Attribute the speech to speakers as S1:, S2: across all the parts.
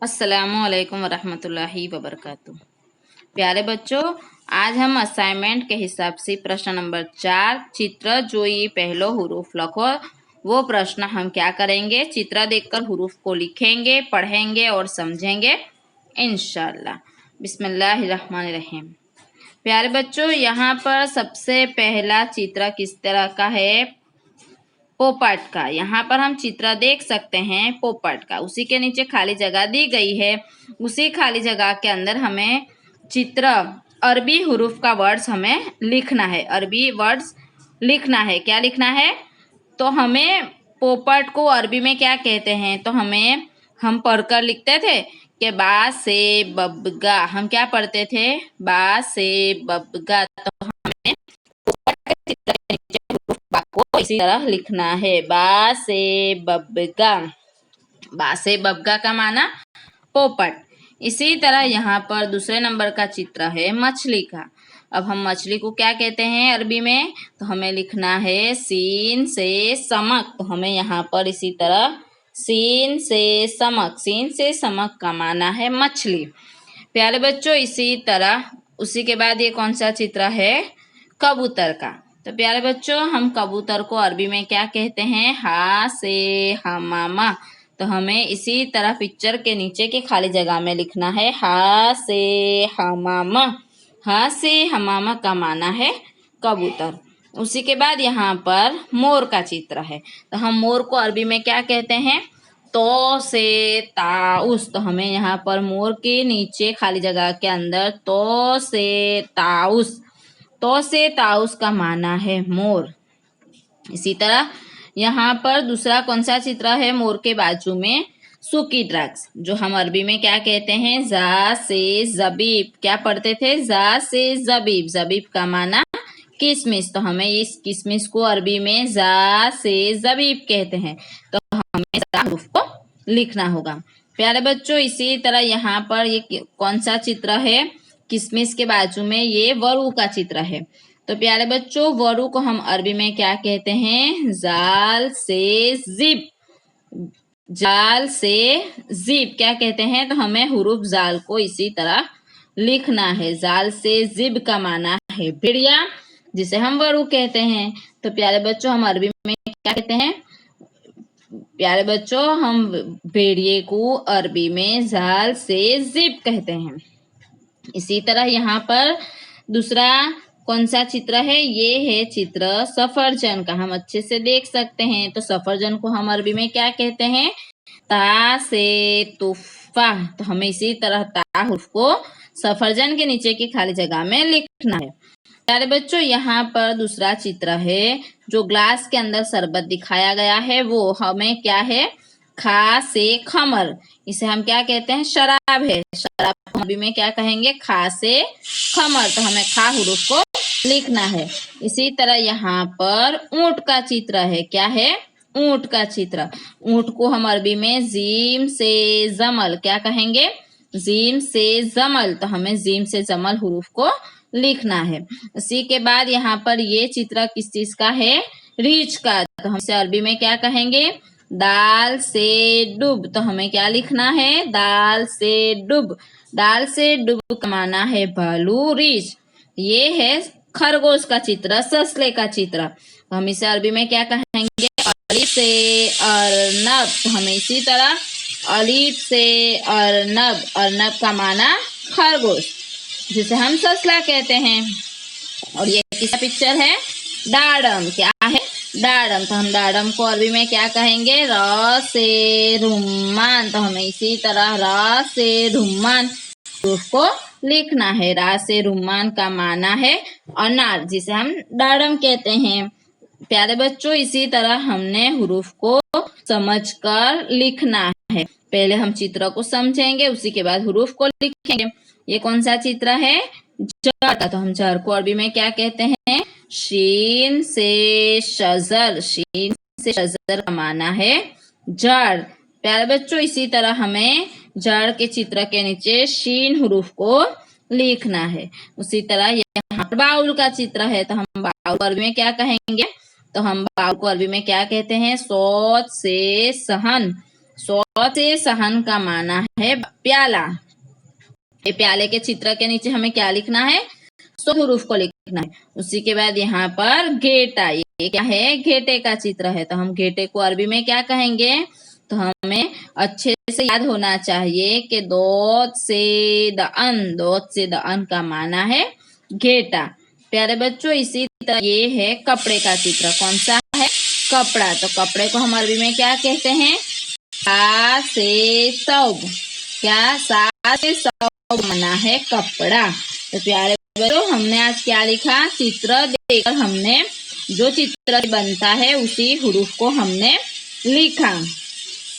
S1: अस्सलामुअलैकुम वरहमतुल्लाहि वबरकातुह। प्यारे बच्चों, आज हम असाइनमेंट के हिसाब से प्रश्न नंबर 4 चित्र जोई पहलो हुरूफ लखो, वो प्रश्न हम क्या करेंगे, चित्र देखकर हुरूफ को लिखेंगे, पढ़ेंगे और समझेंगे इंशाअल्लाह। बिस्मिल्लाहिर्रहमानिर्रहीम। प्यारे बच्चों, यहाँ पर सबसे पहला चित्र किस तरह का है? पोपट का। यहाँ पर हम चित्र देख सकते हैं पोपट का। उसी के नीचे खाली जगह दी गई है। उसी खाली जगह के अंदर हमें चित्र अरबी हुरूफ का वर्ड्स हमें लिखना है। अरबी वर्ड्स लिखना है। क्या लिखना है? तो हमें पोपट को अरबी में क्या कहते हैं? तो हम पढ़कर लिखते थे कि बा से बबगा। हम क्या पढ़ते थे? बा से बबगा। तो हमें को इसी तरह लिखना है। बा से बबगा। बा से बबगा का माना पोपट। इसी तरह यहाँ पर दूसरे नंबर का चित्र है मछली का। अब हम मछली को क्या कहते हैं अरबी में? तो हमें लिखना है सीन से समक। तो हमें यहाँ पर इसी तरह सीन से समक। सीन से समक का माना है मछली। प्यारे बच्चों, इसी तरह उसी के बाद ये कौन सा चित्र है? कबूतर का। तो प्यारे बच्चों, हम कबूतर को अरबी में क्या कहते हैं? हा से हमामा। तो हमें इसी तरह पिक्चर के नीचे के खाली जगह में लिखना है हा से हमामा। हा से हमामा का माना है कबूतर। उसी के बाद यहाँ पर मोर का चित्र है। तो हम मोर को अरबी में क्या कहते हैं? तो से ताउस। तो हमें यहाँ पर मोर के नीचे खाली जगह के अंदर तो से ताउस। तो से ताउस का माना है मोर। इसी तरह यहाँ पर दूसरा कौन सा चित्र है? मोर के बाजू में सूखी द्राक्ष, जो हम अरबी में क्या कहते हैं? जा से जबीब। क्या पढ़ते थे? जा से जबीब। जबीब का माना किशमिश। तो हमें इस किशमिश को अरबी में जा से जबीब कहते हैं। तो हमें हरूफ को लिखना होगा। प्यारे बच्चों, इसी तरह यहाँ पर ये कौन सा चित्र है? किशमिश के बाजू में ये वरु का चित्र है। तो प्यारे बच्चों, वरु को हम अरबी में क्या कहते हैं? जाल से जिब। जाल से जिब क्या कहते हैं? तो हमें हुरूफ जाल को इसी तरह लिखना है। जाल से जिब का माना है भेड़िया, जिसे हम वरु कहते हैं। तो प्यारे बच्चों, हम अरबी में क्या कहते हैं? प्यारे बच्चों, हम भेड़िए को अरबी में जाल से जिब कहते हैं। इसी तरह यहाँ पर दूसरा कौन सा चित्र है? ये है चित्र सफरजन का। हम अच्छे से देख सकते हैं। तो सफरजन को हम अरबी में क्या कहते हैं? ता से तुफा। तो हमें इसी तरह ता हुर्फ को सफरजन के नीचे की खाली जगह में लिखना है। प्यारे बच्चों, यहाँ पर दूसरा चित्र है, जो ग्लास के अंदर शरबत दिखाया गया है, वो हमें क्या है? खा से खमर। इसे हम क्या कहते हैं? शराब है। शराब को अरबी में क्या कहेंगे? खा से खमर। तो हमें खा हुरूफ को लिखना है। इसी तरह यहाँ पर ऊंट का चित्र है। क्या है? ऊंट का चित्र। ऊंट को हम अरबी में जीम से जमल क्या कहेंगे? जीम से जमल। तो हमें जीम से जमल हुरूफ को लिखना है। उसी के बाद यहाँ पर ये चित्र किस चीज का है? रीछ का। तो हम इसे अरबी में क्या कहेंगे? दाल से डूब। तो हमें क्या लिखना है? दाल से डूब। दाल से डूब का माना है भालू रीछ। ये है खरगोश का चित्र, ससले का चित्र। तो हम इसे अरबी में क्या कहेंगे? अलिफ से अर्नब। तो हमें इसी तरह अलिफ से अर्नब। अर्नब का माना खरगोश, जिसे हम ससला कहते हैं। और ये किसका पिक्चर है? डाडम। क्या है? डाडम। तो हम डाडम को अरबी में क्या कहेंगे? र से रुम्मान। तो हमें इसी तरह र से रुम्मान को लिखना है। रा से रुम्मान का माना है अनार, जिसे हम डाडम कहते हैं। प्यारे बच्चों, इसी तरह हमने हुरूफ को समझकर लिखना है। पहले हम चित्र को समझेंगे, उसी के बाद हुरूफ को लिखेंगे। ये कौन सा चित्र है? जर का। तो हम जर को अरबी में क्या कहते हैं? शीन से शजर। शीन से शजर का माना है जड़। प्यारे बच्चों, इसी तरह हमें जड़ के चित्र के नीचे शीन हुरूफ को लिखना है। उसी तरह यहाँ बाउल का चित्र है। तो हम बाउल को अरबी में क्या कहेंगे? तो हम बाउल को अरबी में क्या कहते हैं? सोच से सहन। सौ से सहन का माना है प्याला। ये प्याले के चित्र के नीचे हमें क्या लिखना है, सौ हरूफ को लिखना है। उसी के बाद यहाँ पर घेटा, ये क्या है, घेटे का चित्र है। तो हम घेटे को अरबी में क्या कहेंगे, तो हमें अच्छे से याद होना चाहिए कि दोत से द अन का माना है घेटा। प्यारे बच्चों, इसी तरह ये है कपड़े का चित्र। कौन सा है, कपड़ा। तो कपड़े को हम अरबी में क्या कहते हैं, सा से सौब। क्या, सा से सौब माना है कपड़ा। तो प्यारे बच्चों, हमने आज क्या लिखा, चित्र देखकर हमने जो चित्र बनता है उसी हुरूफ को हमने लिखा।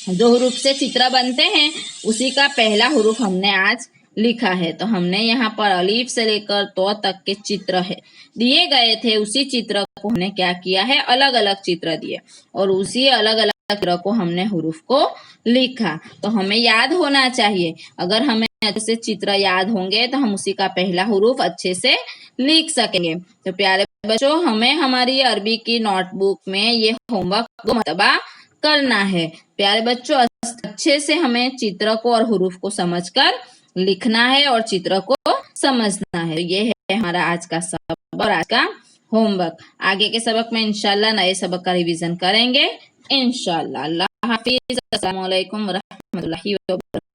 S1: जो हुरूफ से चित्र बनते हैं उसी का पहला हुरूफ हमने आज लिखा है। तो हमने यहाँ पर अलीफ से लेकर तो तक के चित्र है दिए गए थे, उसी चित्र को हमने क्या किया है, अलग अलग चित्र दिए और उसी अलग अलग चित्र को हमने हुरूफ को लिखा। तो हमें याद होना चाहिए, अगर हमें अच्छे से चित्र याद होंगे तो हम उसी का पहला हुरूफ अच्छे से लिख सकेंगे। तो प्यारे बच्चों, हमें हमारी अरबी की नोटबुक में ये होमवर्क 2 मरतबा करना है। प्यारे बच्चों, अच्छे से हमें चित्र को और हुरूफ को समझकर लिखना है और चित्र को समझना है। ये है हमारा आज का सबक और आज का होमवर्क। आगे के सबक में इंशाल्लाह नए सबक का रिवीजन करेंगे इंशाल्लाह। अल्लाह हाफिज। अस्सलाम वालेकुम व रहमतुल्लाहि व बरकातहू।